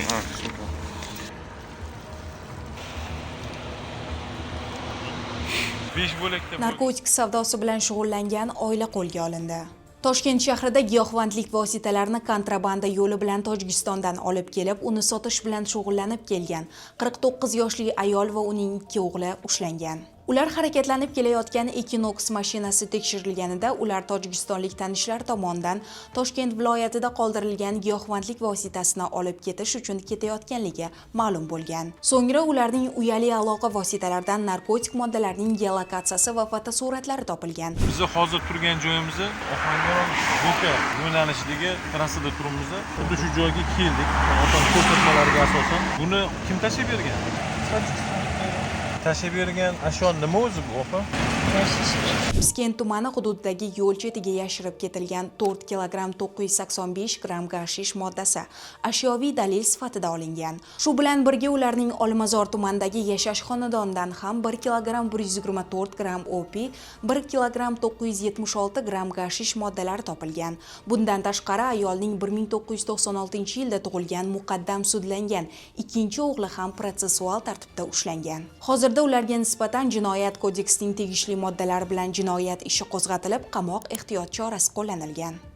Ha, tushundim. Besh bo'lakda Narkotik savdosi bilan shug'ullangan oila qo'lga olindi. Toshkent shahrida giyohvandlik vositalarini kontrabanda yo'li bilan Tojikistondan olib kelib, uni sotish bilan shug'ullanib kelgan 49 yoshli ayol va uning 2 o'g'li ushlangan. Ular harakatlanib kelayotgan Equinox mashinasi tekshirilganida ular tojikistonlik tanishlar tomonidan Toshkent viloyatida qoldirilgan giyohvandlik vositasini olib ketish uchun ketayotganligi ma'lum bo'lgan. So'ngra ularning uyali aloqa vositalaridan narkotik moddalarning geolokatsiyasi va fotosuratlari topilgan. Biz hozir turgan joyimiz Ohangaron Bo'ka yo'nalishidagi trassada turibmiz. Xuddi shu joyga keldik. Otam ko'rsatmalariga asosan buni kim tashlab bergan? Tashlab bergan ashyo nima o'zi bu, opa? Piskent tumani hududidagi yo'l chetiga yashirib ketilgan 4 kilogramm 985 gramm gashish moddasi ashyoviy dalil sifatida olingan. Shu bilan birga ularning Olmazor tumanidagi yashash xonadonidan ham 1 kilogramm 124 gramm opiy, 1 kilogramm 976 gramm gashish moddalari topilgan. Bundan tashqari ayolning 1996-yilda tug'ilgan muqaddam sudlangan ikkinchi o'g'li ham protsessual tartibda ushlangan. Hozirda ularga nisbatan jinoyat kodeksining tegishli moddalari bilan jinoyat ishi qo'zg'atilib, qamoq ehtiyot chorasi qo'llanilgan.